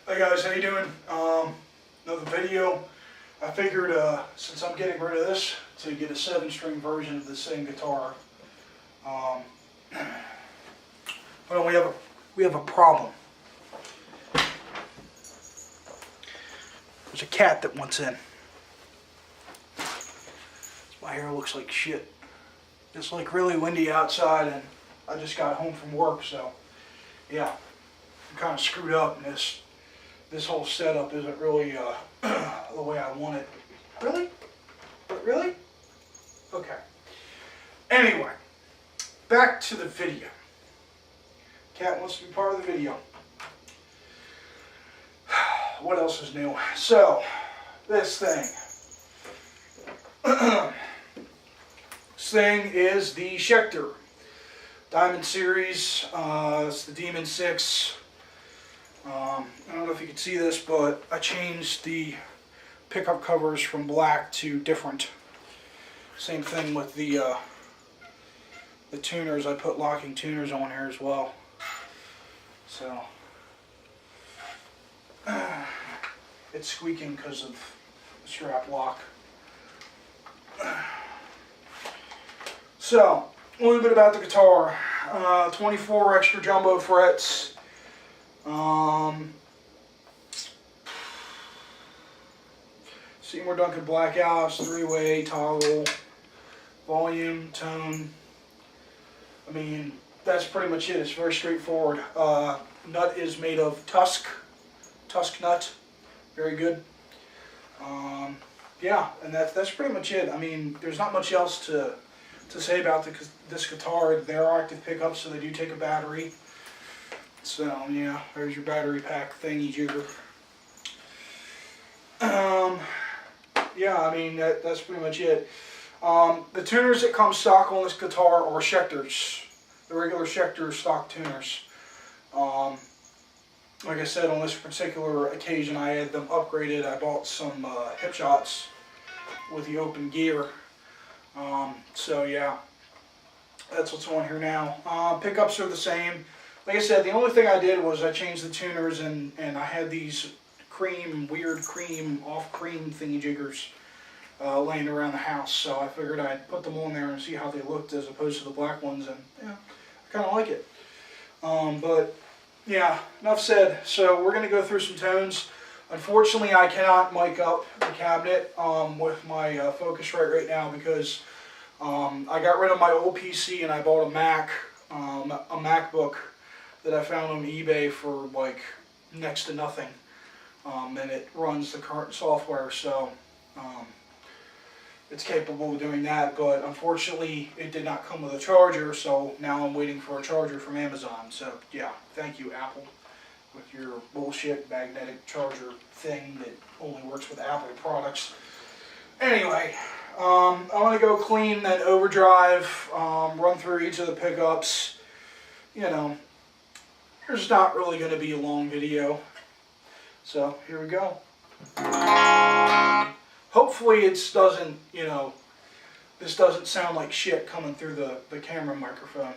Hey guys, how you doing? Another video. I figured since I'm getting rid of this, to get a 7-string version of the same guitar. Well, we have a problem. There's a cat that wants in. My hair looks like shit. It's like really windy outside, and I just got home from work, so yeah, I'm kind of screwed up, and this whole setup isn't really the way I want it. Really? Really? Okay. Anyway, back to the video. Cat wants to be part of the video. What else is new? So, this thing. This thing is the Schecter Diamond Series. It's the Demon 6. I don't know if you can see this, but I changed the pickup covers from black to different. Same thing with the tuners. I put locking tuners on here as well. So it's squeaking because of the strap lock. So, a little bit about the guitar. 24 extra jumbo frets. Seymour Duncan Blackouts, 3-way toggle, volume, tone. I mean, that's pretty much it. It's very straightforward. Nut is made of tusk nut. Very good. Yeah, and that's pretty much it. I mean, there's not much else to say about this guitar. They are active pickups, so they do take a battery. So yeah, there's your battery pack thingy jigger. Yeah, I mean that's pretty much it. The tuners that come stock on this guitar are Schecters, the regular Schecter stock tuners. Like I said, on this particular occasion, I had them upgraded. I bought some hip shots with the open gear. So yeah, that's what's on here now. Pickups are the same. Like I said, the only thing I did was I changed the tuners, and I had these weird cream, off cream thingy jiggers laying around the house. So I figured I'd put them on there and see how they looked as opposed to the black ones, and yeah, I kind of like it. But yeah, enough said. So we're going to go through some tones. Unfortunately, I cannot mic up the cabinet with my Focusrite right now because I got rid of my old PC and I bought a MacBook that I found on eBay for like next to nothing, and it runs the current software, so it's capable of doing that. But unfortunately, it did not come with a charger, so now I'm waiting for a charger from Amazon. So yeah, thank you, Apple, with your bullshit magnetic charger thing that only works with Apple products. Anyway, I'm going to go clean that overdrive, run through each of the pickups. You know, there's not really going to be a long video. So, here we go. Hopefully it doesn't, you know, this doesn't sound like shit coming through the camera microphone.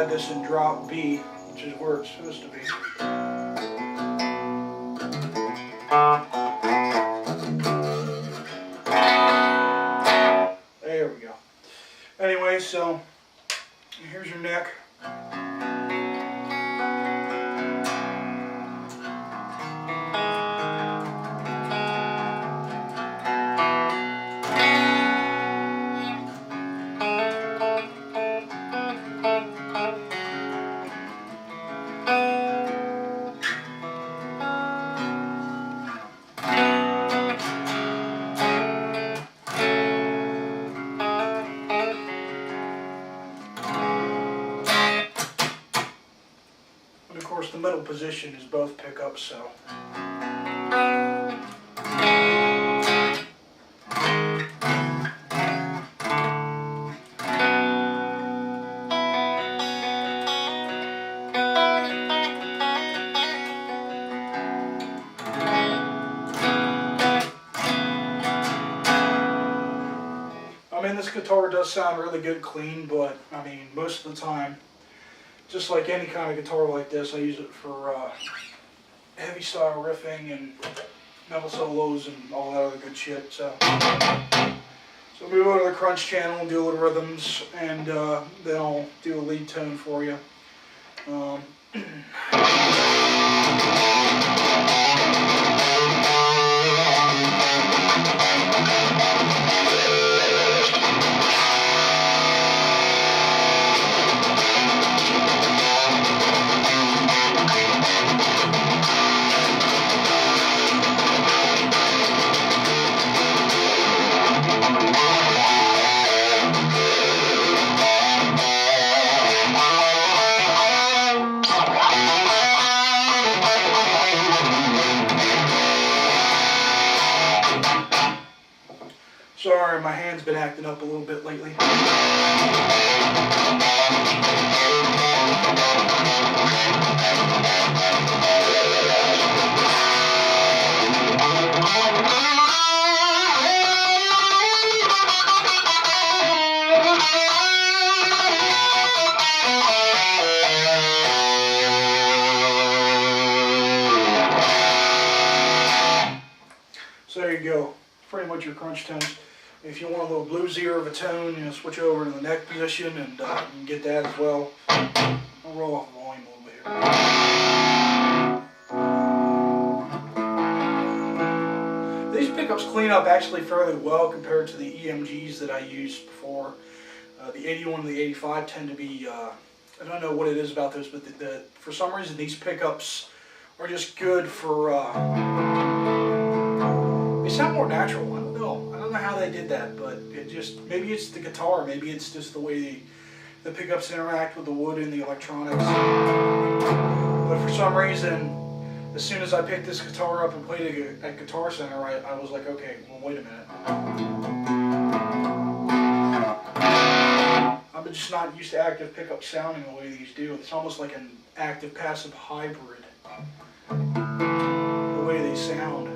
This in drop B, which is where it's supposed to be. There we go. Anyway, so here's your neck. The middle position is both pickups, so I mean, this guitar does sound really good clean, but I mean, most of the time, just like any kind of guitar like this, I use it for heavy style riffing and metal solos and all that other good shit. So we go to the crunch channel and do a little rhythms, and then I'll do a lead tone for you. Sorry, my hand's been acting up a little bit lately. So there you go, pretty much your crunch tones. If you want a little bluesier of a tone, you know, switch over to the neck position, and you can get that as well. I'll roll off the volume a little bit here. These pickups clean up actually fairly well compared to the EMGs that I used before. The 81 and the 85 tend to be, I don't know what it is about those, but for some reason these pickups are just good for, they sound more natural. I don't know how they did that, but it just, maybe it's the guitar, maybe it's just the way the pickups interact with the wood and the electronics. But for some reason, as soon as I picked this guitar up and played it at Guitar Center, I was like, okay, well, wait a minute. I'm just not used to active pickup sounding the way these do. It's almost like an active passive hybrid, the way they sound.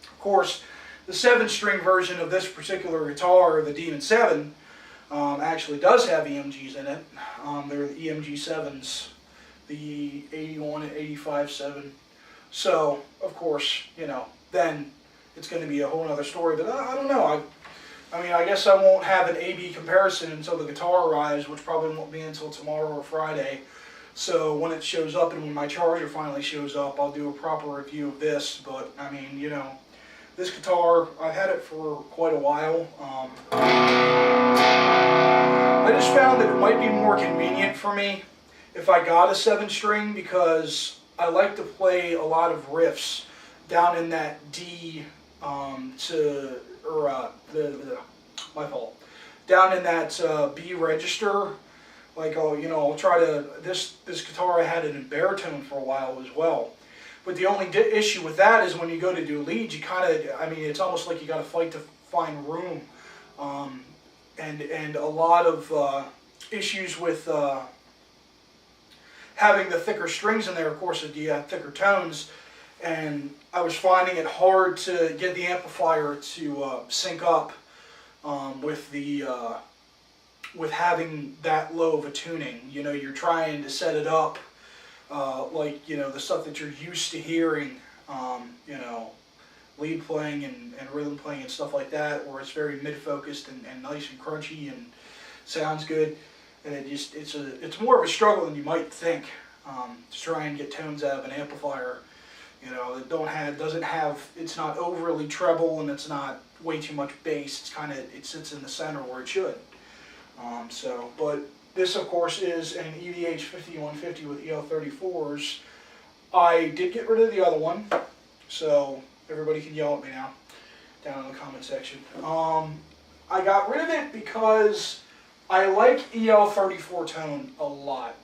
Of course, the 7-string version of this particular guitar, the Demon 7, actually does have EMGs in it. They're the EMG 7s, the 81 and 85 7. So, of course, you know, then it's going to be a whole other story. But I don't know. I mean, I guess I won't have an A-B comparison until the guitar arrives, which probably won't be until tomorrow or Friday. So when it shows up and when my charger finally shows up, I'll do a proper review of this. But, I mean, you know, this guitar, I've had it for quite a while. I just found that it might be more convenient for me if I got a 7-string, because I like to play a lot of riffs down in that D my fault. Down in that B register, like I'll try to, this guitar I had it in baritone for a while as well. But the only issue with that is when you go to do leads, you kind of, I mean, it's almost like you got to fight to find room, and a lot of issues with having the thicker strings in there. Of course, you have thicker tones. And I was finding it hard to get the amplifier to sync up with having that low of a tuning. You know, you're trying to set it up like, you know, the stuff that you're used to hearing, you know, lead playing and rhythm playing and stuff like that, where it's very mid-focused and nice and crunchy and sounds good. And it's more of a struggle than you might think to try and get tones out of an amplifier. You know, it's not overly treble, and it's not way too much bass. It sits in the center where it should. But this, of course, is an EVH 5150 with EL34s. I did get rid of the other one, so everybody can yell at me now down in the comment section. I got rid of it because I like EL34 tone a lot.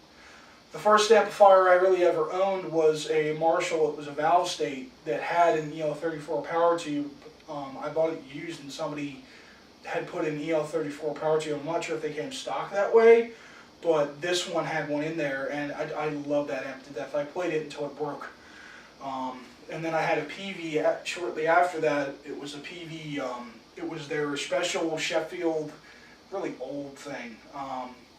The first amplifier I really ever owned was a Marshall. It was a valve state that had an EL34 power tube. I bought it used, and somebody had put an EL34 power tube. I'm not sure if they came stock that way, but this one had one in there, and I love that amp to death. I played it until it broke. And then I had a PV shortly after that. It was a PV, it was their special Sheffield, really old thing.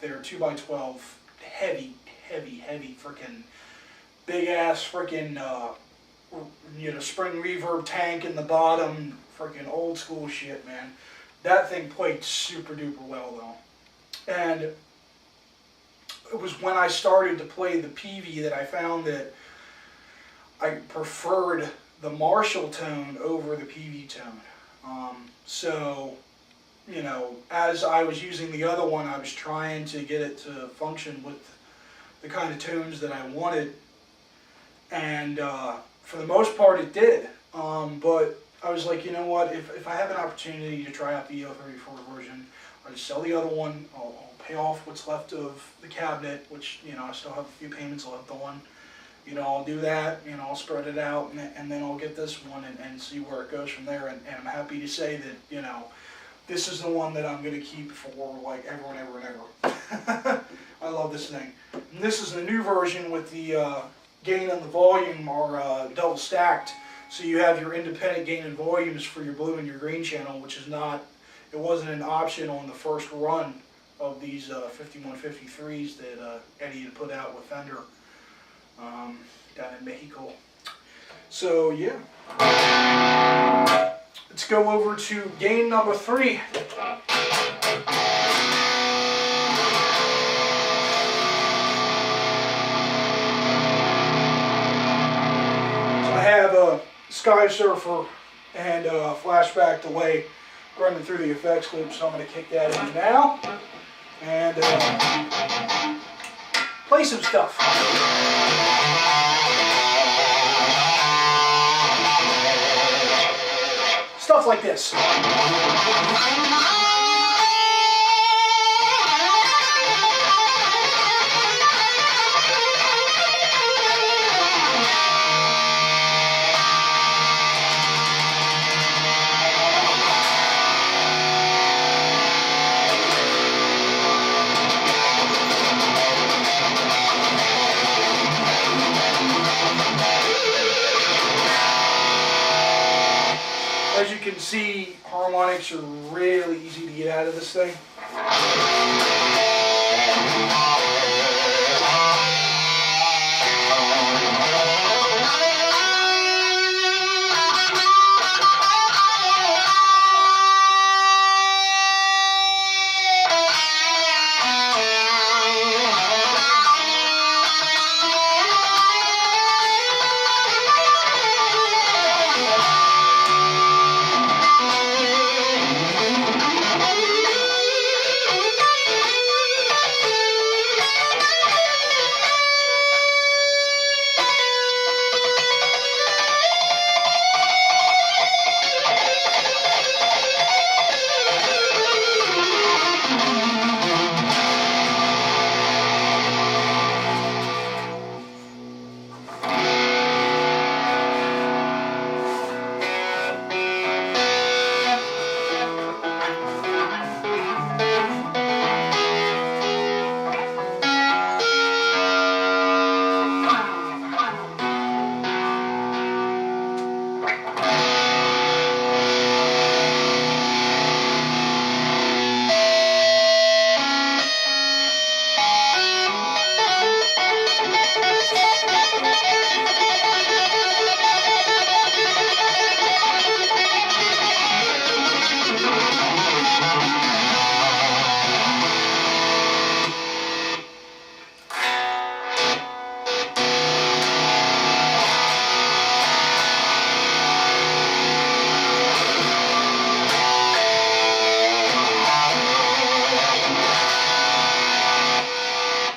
Their 2x12, heavy freaking, big ass freaking, spring reverb tank in the bottom, freaking old school shit, man. That thing played super duper well though. And it was when I started to play the PV that I found that I preferred the Marshall tone over the PV tone. So, as I was using the other one, I was trying to get it to function with the kind of tones that I wanted. And for the most part it did. But I was like, you know what, if I have an opportunity to try out the EO34 version, I'll just sell the other one, I'll pay off what's left of the cabinet, which, I still have a few payments left on. I'll do that, I'll spread it out, and then I'll get this one and see where it goes from there. And I'm happy to say that, this is the one that I'm going to keep for, like, ever and ever and ever. I love this thing. And this is the new version with the gain and the volume are double stacked. So you have your independent gain and volumes for your blue and your green channel, which is not, it wasn't an option on the first run of these 5153s that Eddie had put out with Fender. Down in Mexico. So yeah, let's go over to gain number 3. So I have a Sky Surfer and a flashback delay running through the effects loop, so I'm going to kick that in now and play some stuff. Stuff like this. As you can see, harmonics are really easy to get out of this thing.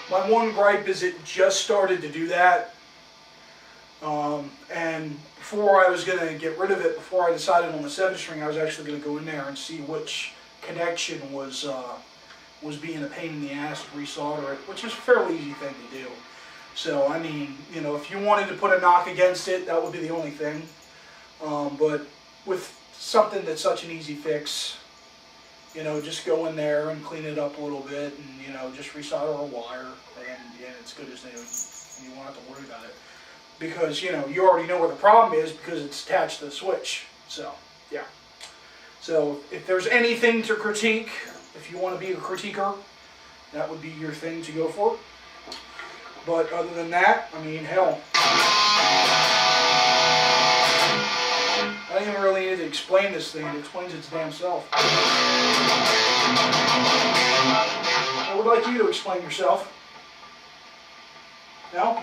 My one gripe is it just started to do that, and before I was going to get rid of it, before I decided on the 7-string, I was actually going to go in there and see which connection was being a pain in the ass to resolder it, which is a fairly easy thing to do. So, I mean, you know, if you wanted to put a knock against it, that would be the only thing. But with something that's such an easy fix, you know, just go in there and clean it up a little bit, and you know, just resolder a wire, and it's good as new. And you won't have to worry about it because you know you already know where the problem is because it's attached to the switch. So yeah. So if there's anything to critique, if you want to be a critiquer, that would be your thing to go for. But other than that, I mean, hell. I don't even really need to explain this thing. It explains its damn self. I would like you to explain yourself. No?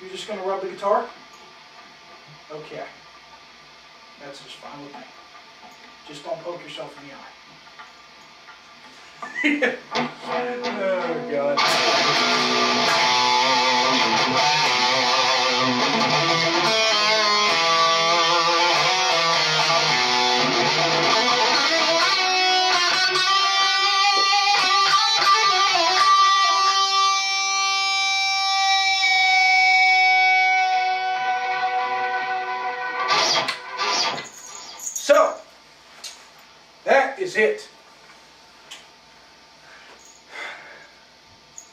You're just going to rub the guitar? Okay. That's just fine with me. Just don't poke yourself in the eye. Oh, God. So, that is it.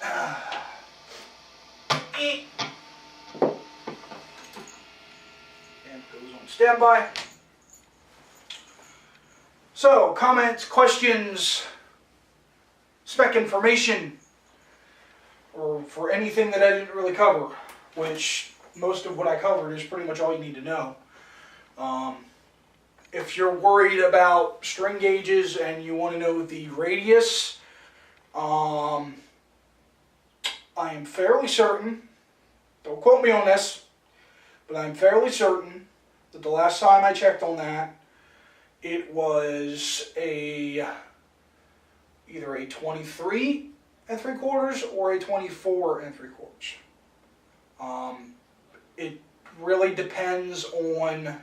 And goes on standby. So, comments, questions, spec information, or for anything that I didn't really cover, which most of what I covered is pretty much all you need to know. If you're worried about string gauges and you want to know the radius, I am fairly certain, don't quote me on this, but I'm fairly certain that the last time I checked on that, it was either a 23 3/4 or a 24 3/4. It really depends on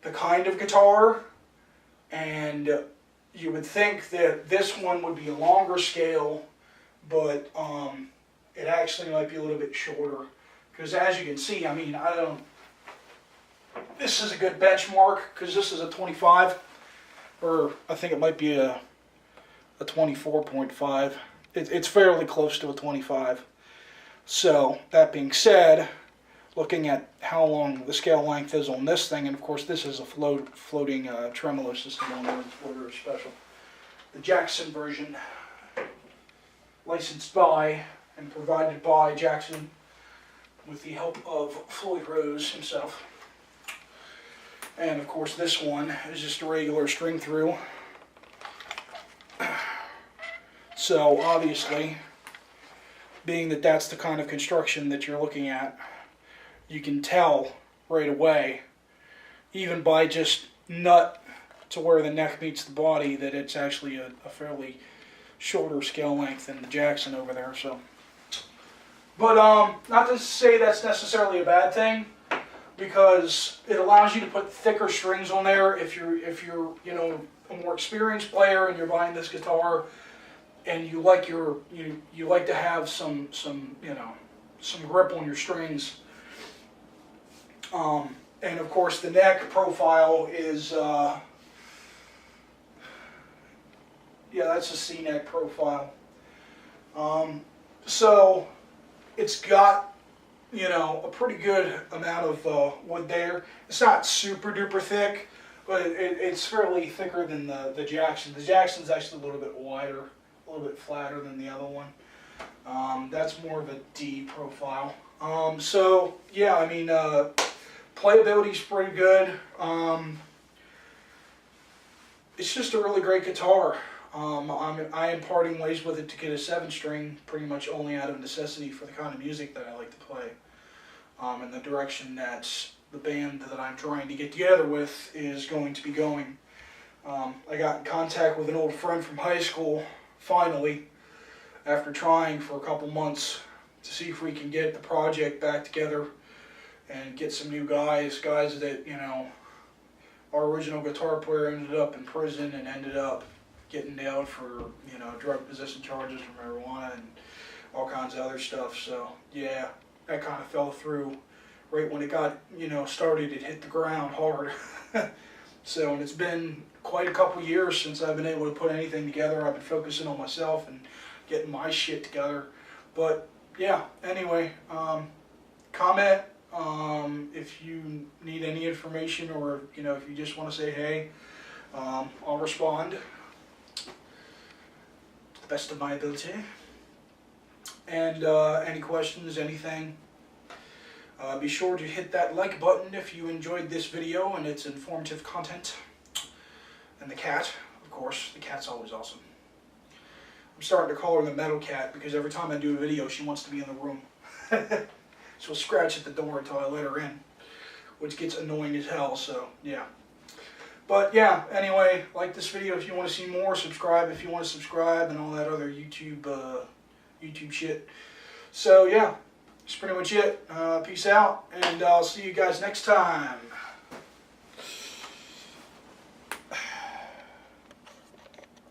the kind of guitar, and you would think that this one would be a longer scale, but it actually might be a little bit shorter, because as you can see, I mean, this is a good benchmark, because this is a 25, or I think it might be a 24.5. It's fairly close to a 25. So, that being said, looking at how long the scale length is on this thing, and of course this is a floating tremolo system on order special. The Jackson version, licensed by and provided by Jackson with the help of Floyd Rose himself. And of course this one is just a regular string through. So obviously, being that that's the kind of construction that you're looking at, you can tell right away, even by just nut to where the neck meets the body, that it's actually a fairly shorter scale length than the Jackson over there. So, but not to say that's necessarily a bad thing, because it allows you to put thicker strings on there if you're you know, a more experienced player and you're buying this guitar and you like you like to have some you know, some grip on your strings. And of course the neck profile is, yeah, that's a C-neck profile. So it's got, you know, a pretty good amount of wood there. It's not super duper thick, but it's fairly thicker than the Jackson. The Jackson's actually a little bit wider, a little bit flatter than the other one. That's more of a D profile. So yeah, I mean, playability's pretty good. It's just a really great guitar. I am parting ways with it to get a 7-string, pretty much only out of necessity for the kind of music that I like to play, and the direction that the band that I'm trying to get together with is going to be going. I got in contact with an old friend from high school, finally, after trying for a couple months to see if we can get the project back together and get some new guys that, you know, our original guitar player ended up in prison and ended up getting nailed for, you know, drug possession charges for marijuana and all kinds of other stuff. So yeah, that kind of fell through right when it got, you know, started. It hit the ground hard. So, and it's been quite quite a couple years since I've been able to put anything together. I've been focusing on myself and getting my shit together. But yeah, anyway, comment if you need any information, or if you just want to say hey. I'll respond to the best of my ability. And any questions, anything, be sure to hit that like button if you enjoyed this video and its informative content. And the cat, of course, the cat's always awesome. I'm starting to call her the metal cat because every time I do a video she wants to be in the room. She'll scratch at the door until I let her in, which gets annoying as hell, so yeah. But yeah, anyway, like this video if you want to see more, subscribe if you want to subscribe, and all that other YouTube shit. So yeah, that's pretty much it. Peace out, and I'll see you guys next time.